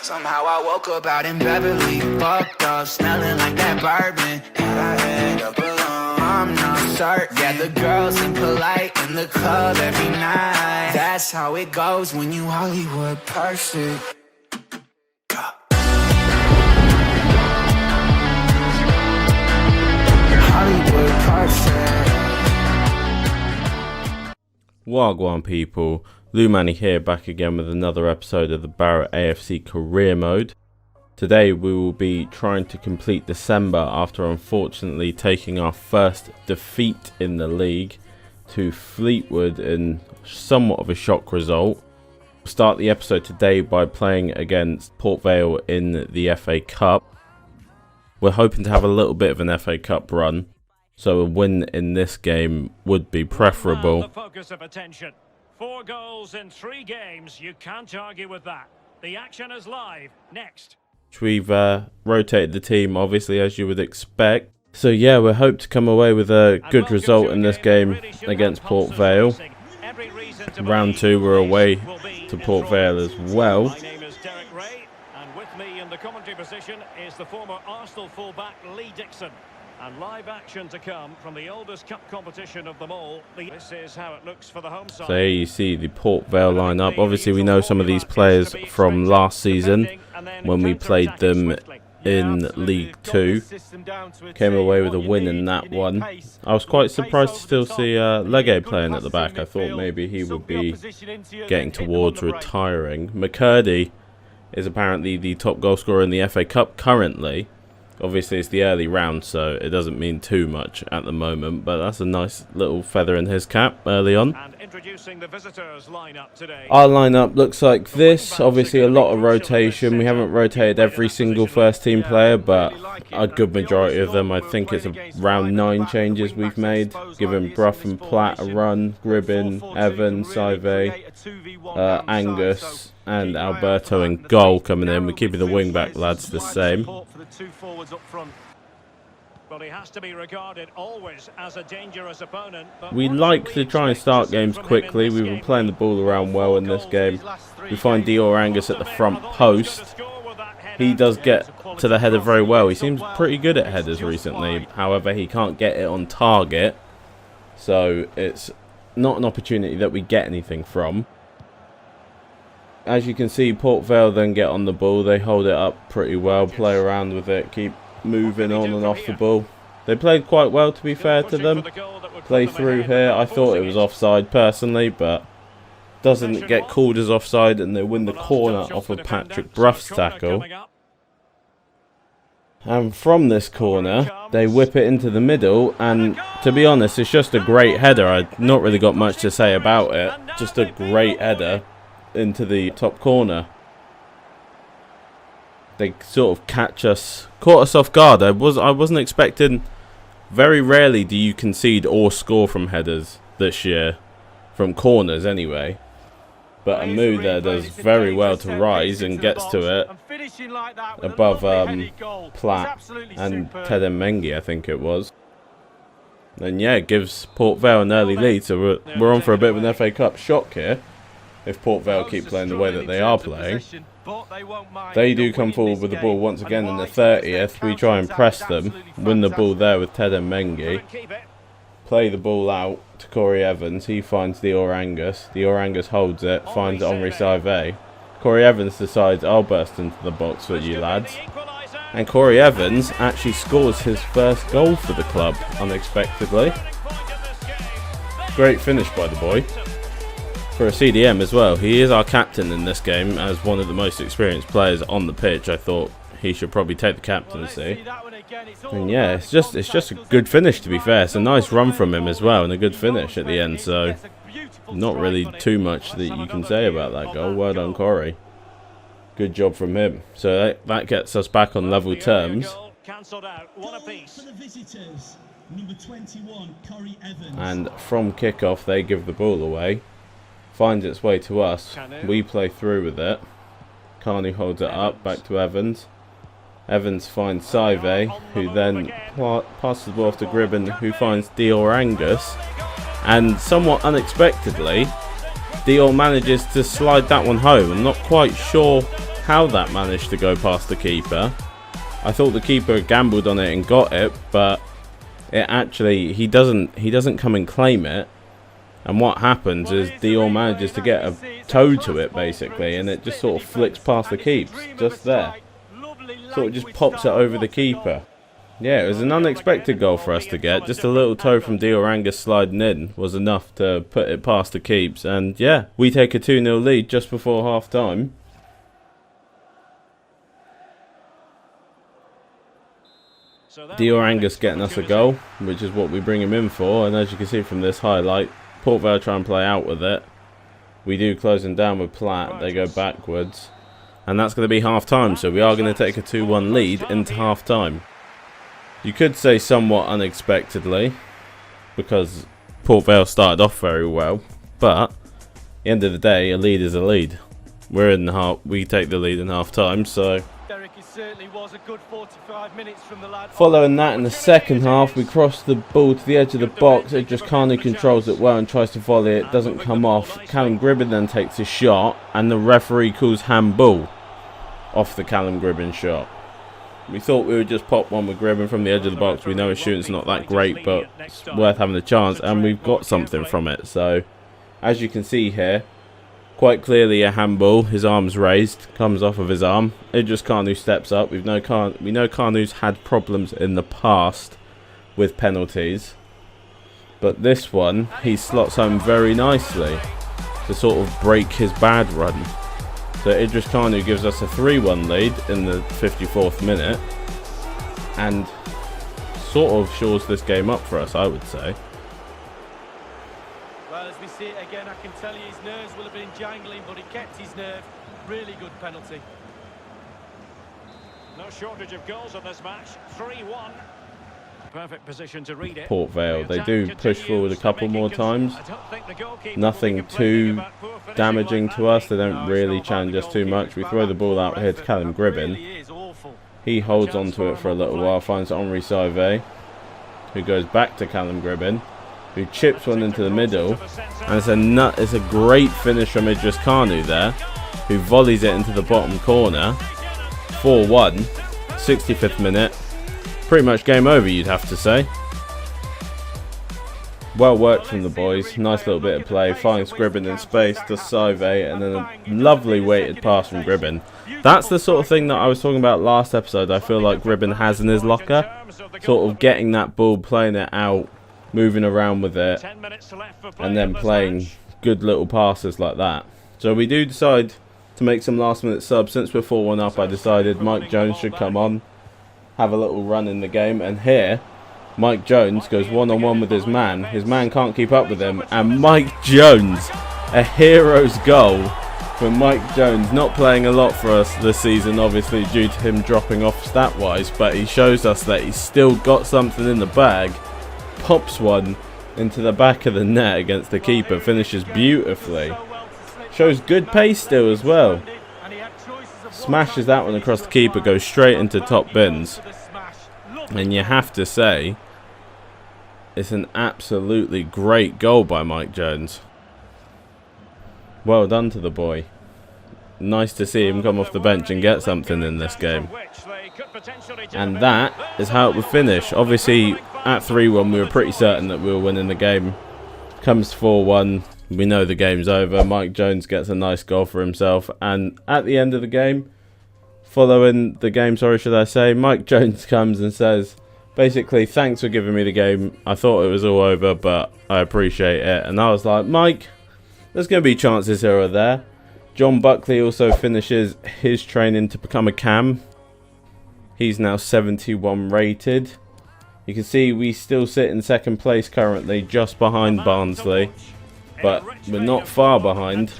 Somehow I woke up out in Beverly, fucked up, smelling like that bourbon. Had I had up alone, I'm not certain. Yeah, the girls impolite in the club every night. That's how it goes when you Hollywood perfect. Hollywood perfect. Wagwan people, Lou Manny here, back again with another episode of the Barrow AFC career mode. Today we will be trying to complete December after unfortunately taking our first defeat in the league to Fleetwood in somewhat of a shock result. We'll start the episode today by playing against Port Vale in the FA Cup. We're hoping to have a little bit of an FA Cup run, so a win in this game would be preferable. The focus of attention. 4 goals in 3 games. You can't argue with that. The action is live. Next. We've rotated the team, obviously, as you would expect. So yeah, we hope to come away with a good result in this game against Port Vale. Round 2, we're away to Port Vale as well. My name is Derek Ray, and with me in the commentary position is the former Arsenal fullback Lee Dixon. And live action to come from the oldest cup competition of them all. This is how it looks for the home side. So here you see the Port Vale lineup. Obviously we know some of these players from last season when we played them in League 2. Came away with a win in that one. I was quite surprised to still see Legge playing at the back. I thought maybe he would be getting towards retiring. McCurdy is apparently the top goal scorer in the FA Cup currently. Obviously it's the early round, so it doesn't mean too much at the moment, but that's a nice little feather in his cap early on. And introducing the visitors lineup today. Our lineup looks like this. Obviously a lot of rotation. We haven't rotated every single first team player, but a good majority of them. I think it's around 9 changes we've made, giving Brough and Platt a run, Gribbin, Evans, Saive, Angus and Alberto in goal coming in. We're keeping the wing back lads the same. Well, he has to be regarded always as a dangerous opponent. We like to try and start games quickly. We were playing the ball around well in this game. We find Dior Angus at the front post. He does get to the header very well. He seems pretty good at headers recently. However, he can't get it on target. So it's not an opportunity that we get anything from. As you can see, Port Vale then get on the ball. They hold it up pretty well, play around with it, keep moving on and off the ball. They played quite well, to be fair to them. Play through here. I thought it was offside personally, but doesn't get called as offside, and they win the corner off of Patrick Brough's tackle. And from this corner, they whip it into the middle, and to be honest, it's just a great header. I've not really got much to say about it. Just a great header into the top corner. They sort of caught us off guard. I wasn't expecting. Very rarely do you concede or score from headers this year, from corners anyway. But Amu there does very well to rise and gets to it above Platt and Ted Mengi, I think it was. And yeah, it gives Port Vale an early lead, so we're on for a bit of an FA Cup shock here. If Port Vale keep playing the way that they are playing. They do come forward with the ball once again in the 30th. We try and press them. Win the ball there with Ted Mengi. Play the ball out to Corey Evans. He finds Dior Angus. Dior Angus holds it. Finds Henri Saive. Corey Evans decides, I'll burst into the box for you lads. And Corey Evans actually scores his first goal for the club unexpectedly. Great finish by the boy. For a CDM as well. He is our captain in this game as one of the most experienced players on the pitch. I thought he should probably take the captaincy. And yeah, it's just a good finish, to be fair. It's a nice run from him as well and a good finish at the end. So not really too much that you can say about that goal. Well done, Corey. Good job from him. So that gets us back on level terms. And from kickoff they give the ball away. Finds its way to us. We play through with it. Carney holds it up, back to Evans. Evans finds Saive, who then passes the ball off to Gribbin, who finds Dior Angus. And somewhat unexpectedly, Dior manages to slide that one home. I'm not quite sure how that managed to go past the keeper. I thought the keeper gambled on it and got it, but it actually he doesn't come and claim it. And what happens is Dior manages to get a toe to it basically, and it just sort of flicks past the keeps just there. Sort of just pops it over the keeper. Yeah, it was an unexpected goal for us to get. Just a little toe from Dior sliding in was enough to put it past the keeps. And yeah, we take a 2-0 lead just before half time. Dior getting us a goal, which is what we bring him in for. And as you can see from this highlight, Port Vale try and play out with it. We do close them down with Platt. They go backwards. And that's going to be half time. So we are going to take a 2-1 lead into half time. You could say somewhat unexpectedly, because Port Vale started off very well, but at the end of the day, a lead is a lead. We take the lead in half time, so following that in the second half, we cross the ball to the edge of the box. Kanu controls it well and tries to volley it, doesn't come off. Callum Gribbin then takes a shot, and the referee calls handball off the Callum Gribbin shot. We thought we would just pop one with Gribbin from the edge of the box. We know his shooting's not that great, but it's worth having a chance, and we've got something from it. So, as you can see here, quite clearly a handball. His arm's raised, comes off of his arm. Kanu steps up. We know Kanu's had problems in the past with penalties, but this one he slots home very nicely to sort of break his bad run. So Kanu gives us a 3-1 lead in the 54th minute and sort of shores this game up for us, I would say. Well, as we see it again, I can tell you his nerves will have been jangling, but he kept his nerve. Really good penalty. No shortage of goals on this match. 3-1. Perfect position to read it. Port Vale, they do push forward a couple more times. Nothing too damaging to us. They don't really challenge us too much. We throw the ball out here to Callum Gribbin. He holds onto it for a little while, finds Henri Sauvé, who goes back to Callum Gribbin, who chips one into the middle, and it's a great finish from Kanu there, who volleys it into the bottom corner. 4-1, 65th minute. Pretty much game over, you'd have to say. Well worked from the boys. Nice little bit of play. Finds Gribbin in space to Sauvé, and then a lovely weighted pass from Gribbin. That's the sort of thing that I was talking about last episode. I feel like Gribbin has in his locker. Sort of getting that ball, playing it out, moving around with it, and then playing good little passes like that. So we do decide to make some last minute subs. Since we're 4-1 up, I decided Mike Jones should come on, have a little run in the game, and here Mike Jones goes one-on-one with his man. His man can't keep up with him, and Mike Jones, a hero's goal from Mike Jones. Not playing a lot for us this season, obviously, due to him dropping off stat-wise, but he shows us that he's still got something in the bag. Pops one into the back of the net against the keeper, finishes beautifully. Shows good pace still as well. Smashes that one across the keeper, goes straight into top bins. And you have to say, it's an absolutely great goal by Mike Jones. Well done to the boy. Nice to see him come off the bench and get something in this game. And that is how it would finish. Obviously, at 3-1, we were pretty certain that we were winning the game. Comes 4-1. We know the game's over. Mike Jones gets a nice goal for himself. And at the end of the game, following the game, should I say, Mike Jones comes and says, basically, thanks for giving me the game. I thought it was all over, but I appreciate it. And I was like, Mike, there's going to be chances here or there. John Buckley also finishes his training to become a cam. He's now 71 rated. You can see we still sit in second place currently, just behind Barnsley. But we're not far behind.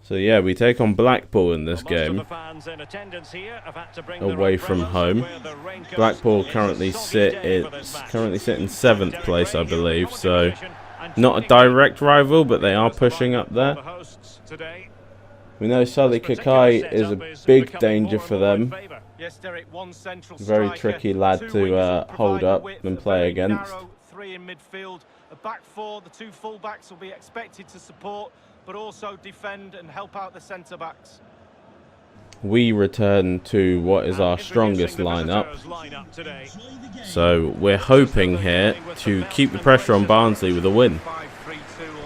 So yeah, we take on Blackpool in this game, away from home. Blackpool currently sit in 7th place, I believe. So not a direct rival, but they are pushing up there. We know Sully Kakai is a big danger for them. Yes, Derek, one central Very striker, tricky lad two to wingers will hold provide up width, and a play very against. narrow three in midfield, a back four, the two full-backs will be expected to support, but also defend and help out the centre-backs. We return to what is our strongest lineup. So we're hoping here to keep the pressure on Barnsley with a win.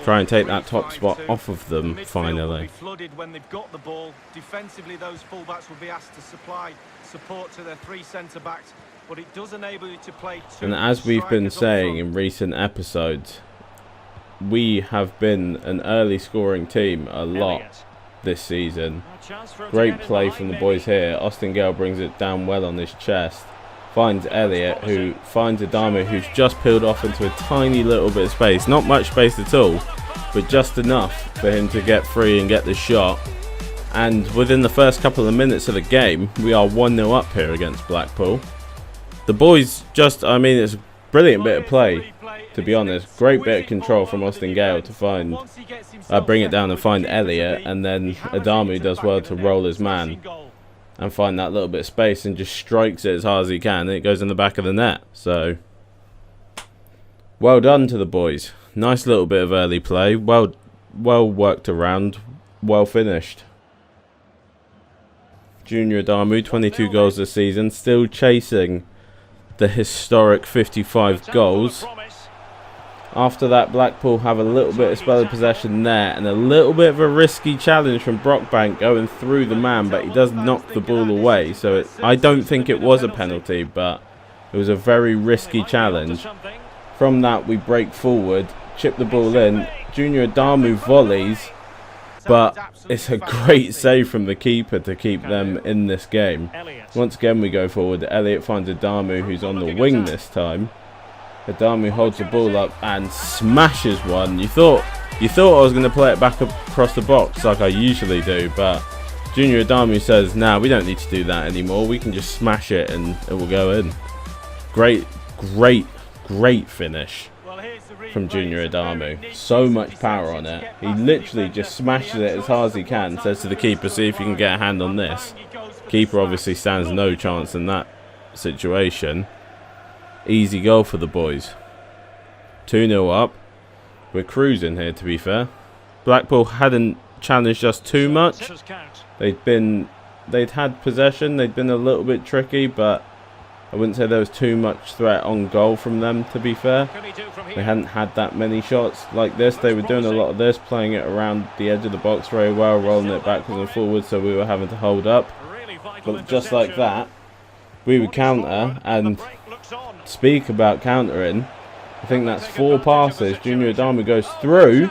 Try and take that top spot off of them finally. Flooded when they've got the ball. Defensively, those full-backs will be asked to supply support to their three centre-backs, but it does enable you to play two. And as we've been saying in recent episodes, we have been an early scoring team a lot this season. Great play from the boys here. Austin Gale brings it down well on his chest. Finds Elliott, who finds Adamu, who's just peeled off into a tiny little bit of space. Not much space at all, but just enough for him to get free and get the shot. And within the first couple of minutes of the game, we are 1-0 up here against Blackpool. The boys just, I mean, it's a brilliant bit of play, to be honest. Great bit of control from Austin Gale to find, bring it down and find Elliott, and then Adamu does well to roll his man and find that little bit of space and just strikes it as hard as he can, and it goes in the back of the net. So, well done to the boys. Nice little bit of early play. Well worked around. Well finished. Junior Adamu, 22 goals this season, still chasing the historic 55 goals. After that, Blackpool have a little bit of spell of possession there, and a little bit of a risky challenge from Brockbank going through the man, but he does knock the ball away. So I don't think it was a penalty, but it was a very risky challenge. From that, we break forward, chip the ball in. Junior Adamu volleys, but it's a great save from the keeper to keep them in this game. Once again, we go forward. Elliott finds Adamu, who's on the wing this time. Adamu holds the ball up and smashes one. You thought I was going to play it back across the box like I usually do, but Junior Adamu says, nah, we don't need to do that anymore. We can just smash it and it will go in. Great finish from Junior Adamu. So much power on it. He literally just smashes it as hard as he can. Says to the keeper, see if you can get a hand on this. Keeper obviously stands no chance in that situation. Easy goal for the boys. 2-0 up. We're cruising here, to be fair. Blackpool hadn't challenged us too much. They'd had possession. They'd been a little bit tricky, but I wouldn't say there was too much threat on goal from them, to be fair. They hadn't had that many shots like this. They were doing a lot of this, playing it around the edge of the box very well, rolling it backwards and forwards, so we were having to hold up. But just like that, we would counter, and speak about countering, I think that's 4 passes. Junior Adamu goes through,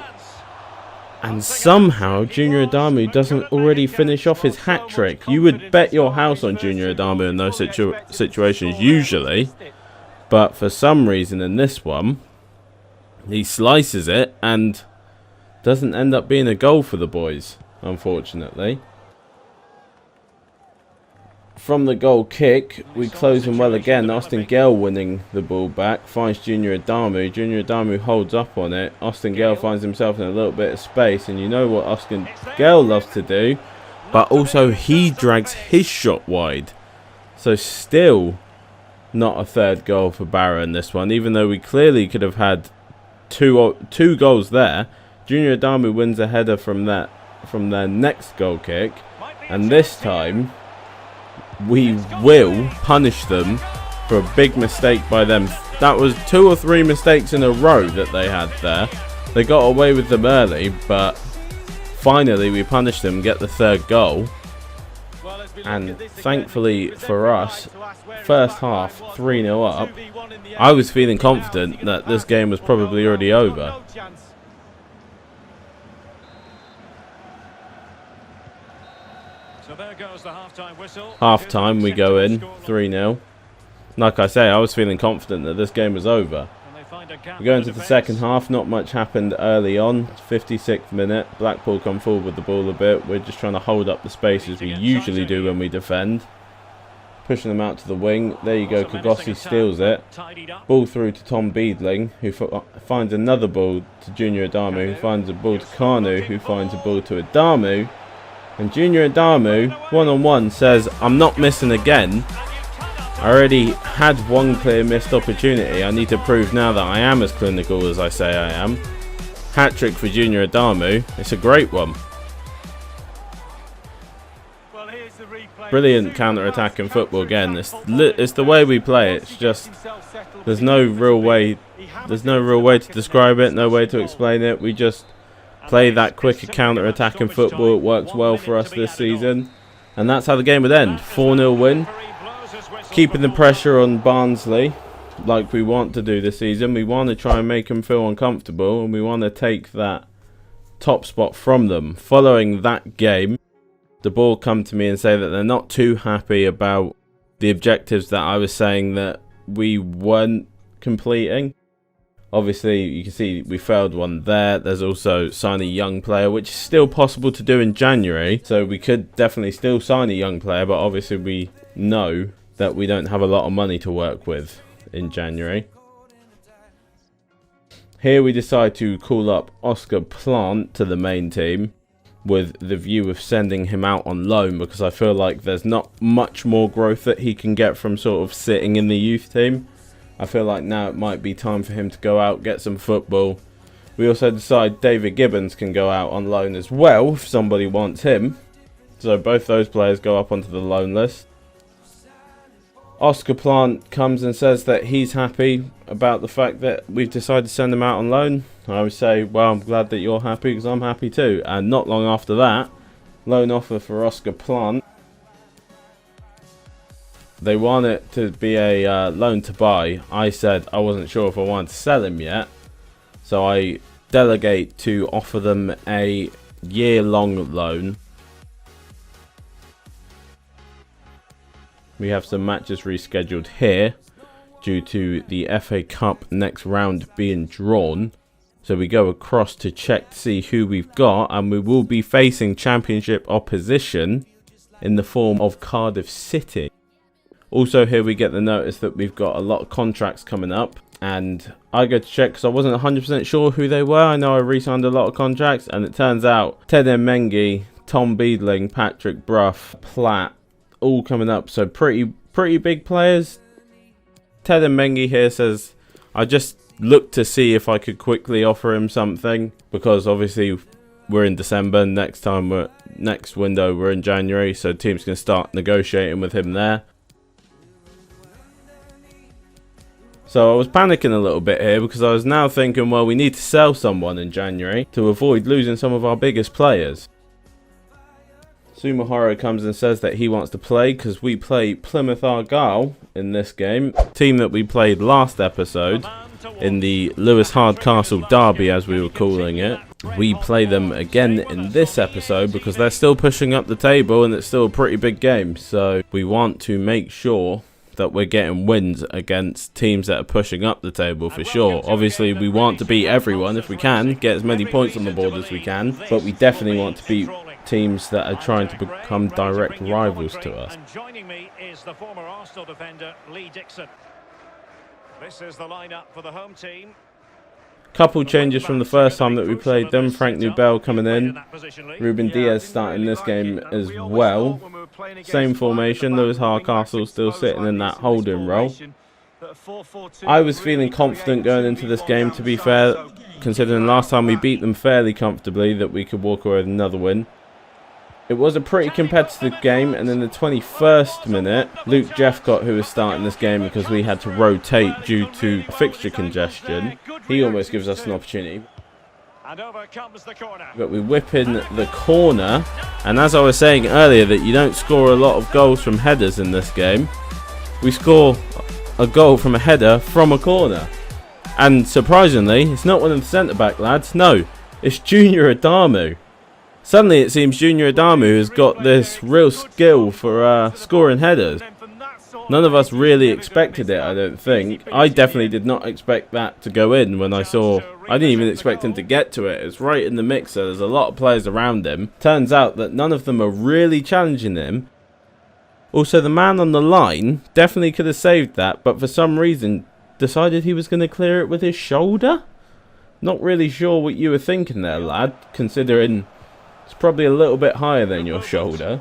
and somehow Junior Adamu doesn't already finish off his hat-trick. You would bet your house on Junior Adamu in those situations usually, but for some reason in this one, he slices it and doesn't end up being a goal for the boys, unfortunately. From the goal kick, we close them well again. Austin Gale winning the ball back, finds Junior Adamu. Junior Adamu holds up on it. Austin Gale finds himself in a little bit of space, and you know what Austin Gale loves to do, but also he drags his shot wide. So still not a third goal for Barrow in this one, even though we clearly could have had two goals there. Junior Adamu wins a header from their next goal kick, and this time we will punish them for a big mistake by them. That was 2 or 3 mistakes in a row that they had there. They got away with them early, but finally we punish them, get the 3rd goal. And thankfully for us, first half 3-0 up. I was feeling confident that this game was probably already over. So there goes the half-time whistle. Half-time, we go in 3-0. Like I say, I was feeling confident that this game was over. We go into the second half. Not much happened early on. 56th minute. Blackpool come forward with the ball a bit. We're just trying to hold up the space as we usually do when we defend. Pushing them out to the wing. There you go. Kagossi steals it. Ball through to Tom Beedling, who finds another ball to Junior Adamu, who finds a ball to Kanu, who finds a ball to Adamu. And Junior Adamu, one-on-one, says, I'm not missing again. I already had one clear missed opportunity. I need to prove now that I am as clinical as I say I am. Hat-trick for Junior Adamu. It's a great one. Brilliant counter-attacking football again. It's the way we play. It's just there's no real way to describe it, no way to explain it. We just play that quicker counter-attacking football. It works well for us this season, and that's how the game would end. 4-0 win, keeping the pressure on Barnsley like we want to do this season. We want to try and make them feel uncomfortable, and we want to take that top spot from them. Following that game, the board come to me and say that they're not too happy about the objectives that I was saying that we weren't completing. Obviously, you can see we failed one there. There's also sign a young player, which is still possible to do in January. So we could definitely still sign a young player, but obviously we know that we don't have a lot of money to work with in January. Here we decide to call up Oscar Plant to the main team with the view of sending him out on loan, because I feel like there's not much more growth that he can get from sort of sitting in the youth team. I feel like now it might be time for him to go out, get some football. We also decide David Gibbons can go out on loan as well if somebody wants him. So both those players go up onto the loan list. Oscar Plant comes and says that he's happy about the fact that we've decided to send him out on loan. I would say, well, I'm glad that you're happy because I'm happy too. And not long after that, loan offer for Oscar Plant. They want it to be a loan to buy. I said I wasn't sure if I wanted to sell him yet. So I delegate to offer them a year-long loan. We have some matches rescheduled here due to the FA Cup next round being drawn. So we go across to check to see who we've got, and we will be facing championship opposition in the form of Cardiff City. Also here we get the notice that we've got a lot of contracts coming up, and I go to check because I wasn't 100% sure who they were. I know I re-signed a lot of contracts, and it turns out Ted Mengi, Tom Beadling, Patrick Bruff, Platt, all coming up. So pretty big players. Ted Mengi here says, I just looked to see if I could quickly offer him something, because obviously we're in December. Next window we're in January, so teams can start negotiating with him there. So I was panicking a little bit here because I was now thinking, well, we need to sell someone in January to avoid losing some of our biggest players. Sumahara comes and says that he wants to play because we play Plymouth Argyle in this game. Team that we played last episode in the Lewis Hardcastle Derby, as we were calling it. We play them again in this episode because they're still pushing up the table and it's still a pretty big game. So we want to make sure that we're getting wins against teams that are pushing up the table for sure. Obviously, we want to beat everyone if we can, get as many points on the board as we can, but we definitely want to beat teams that are trying to become direct rivals to us. And joining me is the former Arsenal defender Lee Dixon. This is the lineup for the home team. Couple changes from the first time that we played them. Frank Nubel coming in, Ruben Diaz starting this game as well. Same formation, Lewis Hardcastle still sitting in that holding role. I was feeling confident going into this game, to be fair, considering last time we beat them fairly comfortably, that we could walk away with another win. It was a pretty competitive game, and in the 21st minute, Luke Jeffcott, who was starting this game because we had to rotate due to fixture congestion, he almost gives us an opportunity. And over comes the corner. But we whip in the corner, and as I was saying earlier that you don't score a lot of goals from headers in this game, we score a goal from a header from a corner. And surprisingly, it's not one of the centre-back lads, no, it's Junior Adamu. Suddenly it seems Junior Adamu has got this real skill for scoring headers. None of us really expected it, I don't think. I definitely did not expect that to go in when I saw... I didn't even expect him to get to it. It's right in the mixer. There's a lot of players around him. Turns out that none of them are really challenging him. Also, the man on the line definitely could have saved that, but for some reason decided he was going to clear it with his shoulder? Not really sure what you were thinking there, lad, considering It's probably a little bit higher than your shoulder.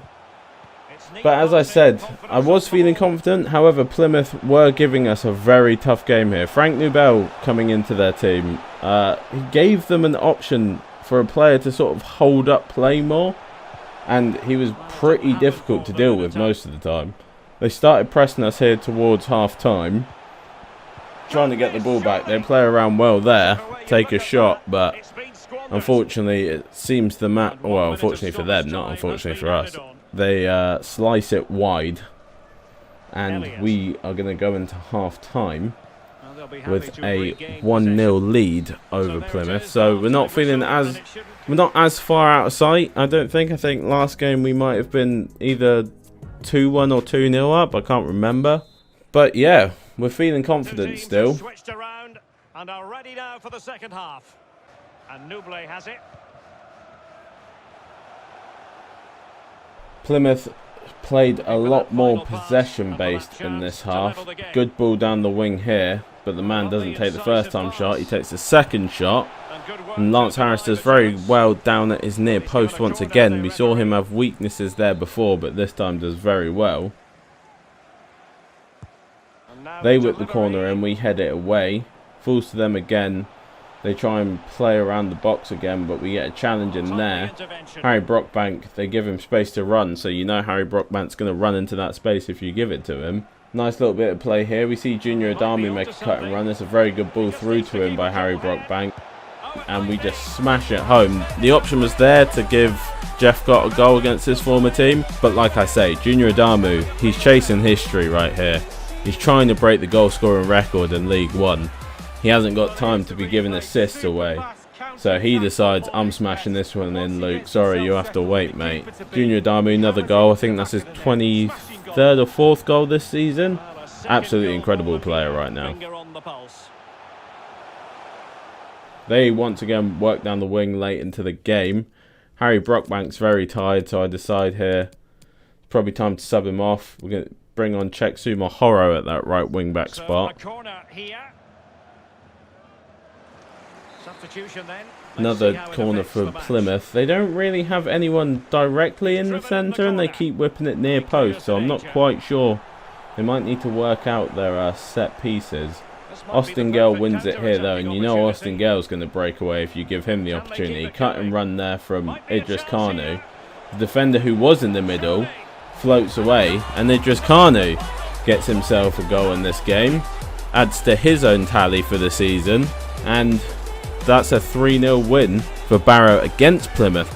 But as I said, I was feeling confident. However, Plymouth were giving us a very tough game here. Frank Nubel coming into their team, he gave them an option for a player to sort of hold up play more. And he was pretty difficult to deal with most of the time. They started pressing us here towards half-time. Trying to get the ball back. They play around well there. Take a shot, but unfortunately it seems the map... Well, unfortunately for them, not unfortunately for us. They slice it wide. And we are going to go into half-time with a 1-0 lead over Plymouth. So we're not feeling as... We're not as far out of sight, I don't think. I think last game we might have been either 2-1 or 2-0 up. I can't remember. But yeah, we're feeling confident still. Switched around and are ready now for the second half. And Nuble has it. Plymouth played a lot more possession-based in this half. Good ball down the wing here, but the man doesn't take the first time shot. He takes the second shot. And Lance Harris does very well down at his near post once again. We saw him have weaknesses there before, but this time does very well. They whip the corner and we head it away. Falls to them again. They try and play around the box again, but we get a challenge in there. Harry Brockbank, they give him space to run, so you know Harry Brockbank's going to run into that space if you give it to him. Nice little bit of play here. We see Junior Adami make a cut and run. It's a very good ball through to him by Harry Brockbank. And we just smash it home. The option was there to give Jeff Gott a goal against his former team. But like I say, Junior Adamu, he's chasing history right here. He's trying to break the goal scoring record in League One. He hasn't got time to be giving assists away. So he decides, I'm smashing this one in, Luke. Sorry, you have to wait, mate. Junior Adamu, another goal. I think that's his 23rd or 4th goal this season. Absolutely incredible player right now. They once again work down the wing late into the game. Harry Brockbank's very tired, so I decide here probably time to sub him off. We're going to bring on Cheksuma Horo at that right wing back spot. Another corner for Plymouth. They don't really have anyone directly in the centre and they keep whipping it near post, so I'm not quite sure. They might need to work out their set pieces. Austin Gale wins it here though, and you know Austin Gale's going to break away if you give him the opportunity. Cut and run there from Idris Kanu. The defender who was in the middle floats away, and Idris Kanu gets himself a goal in this game. Adds to his own tally for the season, and that's a 3-0 win for Barrow against Plymouth.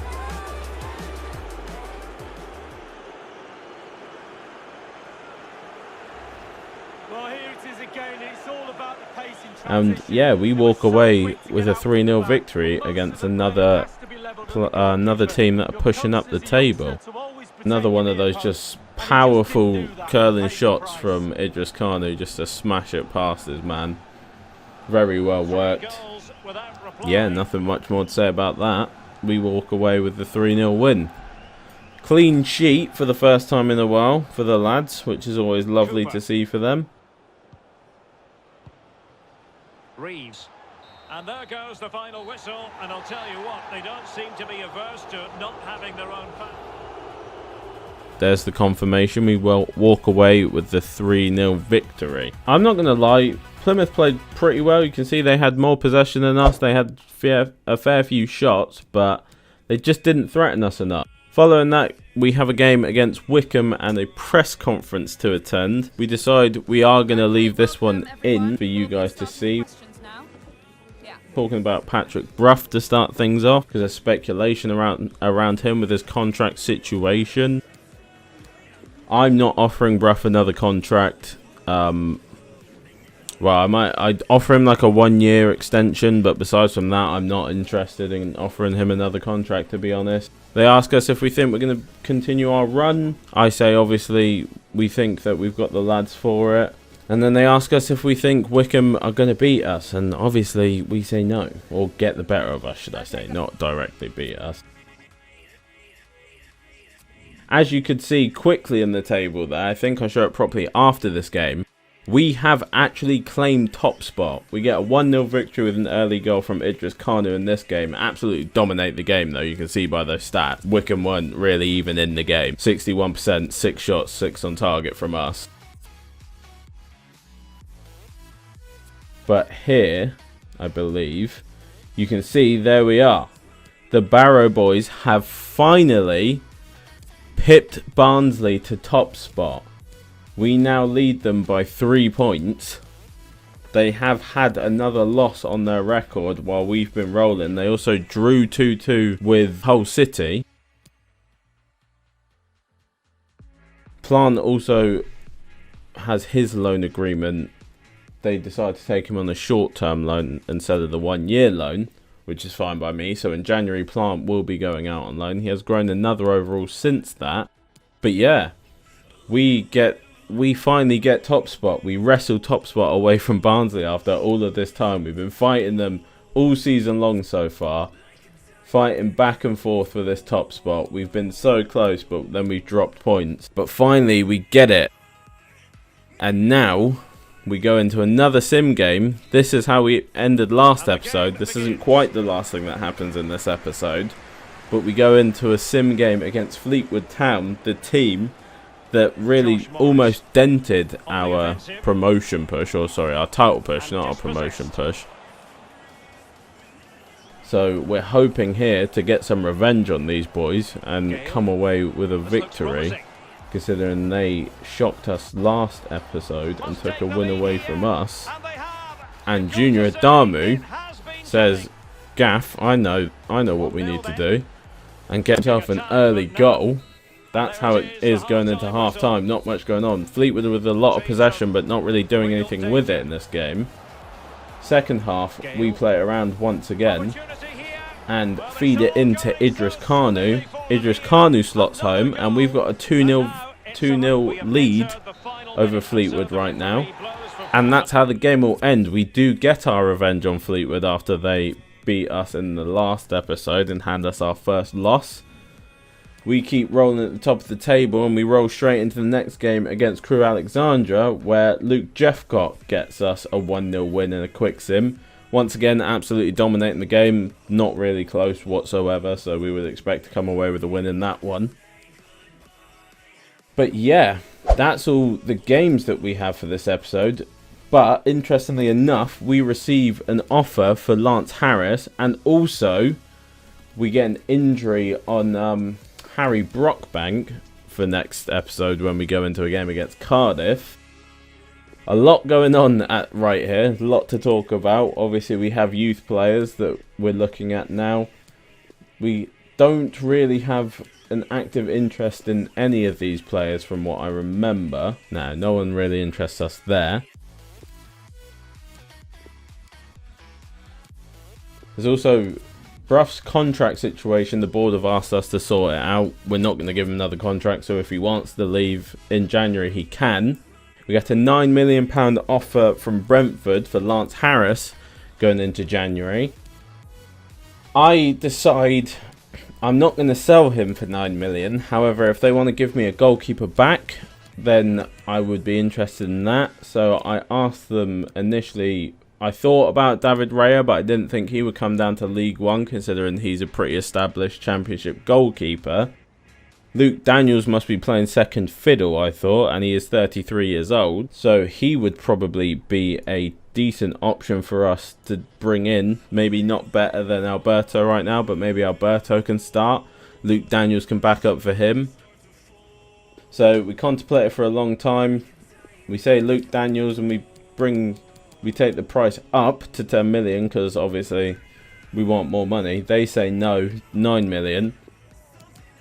And yeah, we walk away with a 3-0 victory against another team that are pushing up the table. Another one of those just powerful curling shots from Idris Kanu just to smash it past his man. Very well worked. Yeah, nothing much more to say about that. We walk away with the 3-0 win. Clean sheet for the first time in a while for the lads, which is always lovely to see for them. Reeves. And there goes the final whistle, and I'll tell you what, they don't seem to be averse to not having their own fans. There's the confirmation. We will walk away with the 3-0 victory. I'm not going to lie, Plymouth played pretty well. You can see they had more possession than us. They had a fair few shots, but they just didn't threaten us enough. Following that, we have a game against Wycombe and a press conference to attend. We decide we are going to leave this one in for you guys to see. Talking about Patrick Brough to start things off, because there's speculation around him with his contract situation. I'm not offering Brough another contract. Well, I'd offer him like a 1-year extension, but besides from that, I'm not interested in offering him another contract, to be honest. They ask us if we think we're going to continue our run. I say, obviously, we think that we've got the lads for it. And then they ask us if we think Wycombe are going to beat us. And obviously, we say no. Or get the better of us, should I say. Not directly beat us. As you could see quickly in the table there, I think I'll show it properly after this game. we have actually claimed top spot. We get a 1-0 victory with an early goal from Idris Kanu in this game. Absolutely dominate the game, though. You can see by those stats. Wickham weren't really even in the game. 61%, 6 shots, 6 on target from us. But here, I believe, you can see, there we are. The Barrow boys have finally pipped Barnsley to top spot. We now lead them by 3 points. They have had another loss on their record while we've been rolling. They also drew 2-2 with Hull City. Plant also has his loan agreement. They decided to take him on a short-term loan instead of the 1-year loan, which is fine by me. So in January, Plant will be going out on loan. He has grown another overall since that. But yeah, we finally get top spot. We wrestle top spot away from Barnsley after all of this time. We've been fighting them all season long so far. Fighting back and forth for this top spot. We've been so close, but then we've dropped points. But finally, we get it. And now we go into another sim game. This is how we ended last episode. This isn't quite the last thing that happens in this episode. But we go into a sim game against Fleetwood Town, the team that really almost dented our promotion push. Or sorry, our title push, not our promotion push. So we're hoping here to get some revenge on these boys and come away with a victory, considering they shocked us last episode and took a win away from us. And Junior Adamu says, Gaff, I know what we need to do, and get yourself an early goal. That's how it is going into half time. Not much going on. Fleetwood with a lot of possession but not really doing anything with it in this game. Second half, we play it around once again and feed it into Idris Kanu. Idris Kanu slots home, and we've got a 2-0 lead over Fleetwood right now. And that's how the game will end. We do get our revenge on Fleetwood after they beat us in the last episode and hand us our first loss. We keep rolling at the top of the table, and we roll straight into the next game against Crewe Alexandra, where Luke Jeffcott gets us a 1-0 win in a quick sim. Once again, absolutely dominating the game. Not really close whatsoever, so we would expect to come away with a win in that one. But yeah, that's all the games that we have for this episode. But interestingly enough, we receive an offer for Lance Harris, and also we get an injury on Harry Brockbank for next episode when we go into a game against Cardiff. A lot going on right here, a lot to talk about. Obviously we have youth players that we're looking at now. We don't really have an active interest in any of these players from what I remember. No one really interests us there. There's also Bruff's contract situation. The board have asked us to sort it out. We're not going to give him another contract, so if he wants to leave in January, he can. We get a £9 million offer from Brentford for Lance Harris going into January. I decide I'm not going to sell him for £9 million. However, if they want to give me a goalkeeper back, then I would be interested in that. So I asked them initially. I thought about David Raya, but I didn't think he would come down to League One, considering he's a pretty established Championship goalkeeper. Luke Daniels must be playing second fiddle, I thought, and he is 33 years old. So he would probably be a decent option for us to bring in. Maybe not better than Alberto right now, but maybe Alberto can start. Luke Daniels can back up for him. So we contemplate it for a long time. We say Luke Daniels, and we take the price up to 10 million because obviously we want more money. They say no, 9 million.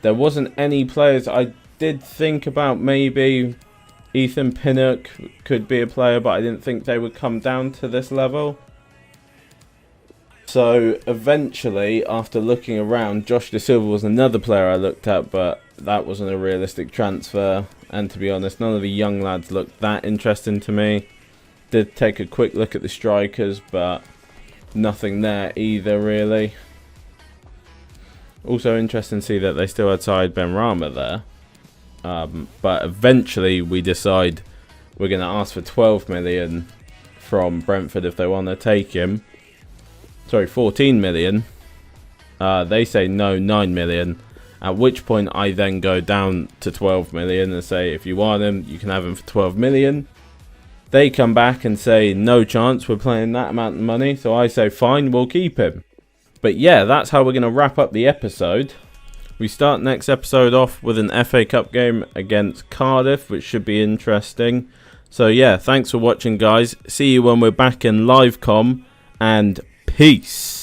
There wasn't any players. I did think about maybe Ethan Pinnock could be a player, but I didn't think they would come down to this level. So eventually, after looking around, Josh De Silva was another player I looked at, but that wasn't a realistic transfer. And to be honest, none of the young lads looked that interesting to me. Did take a quick look at the strikers, but nothing there either really. Also interesting to see that they still had Said Benrahma there. But eventually we decide we're going to ask for 12 million from Brentford if they want to take him. Sorry, 14 million. They say no, 9 million. At which point I then go down to 12 million and say, if you want him, you can have him for 12 million. They come back and say, no chance, we're playing that amount of money. So I say, fine, we'll keep him. But yeah, that's how we're going to wrap up the episode. We start next episode off with an FA Cup game against Cardiff, which should be interesting. So yeah, thanks for watching, guys. See you when we're back in live com, and peace.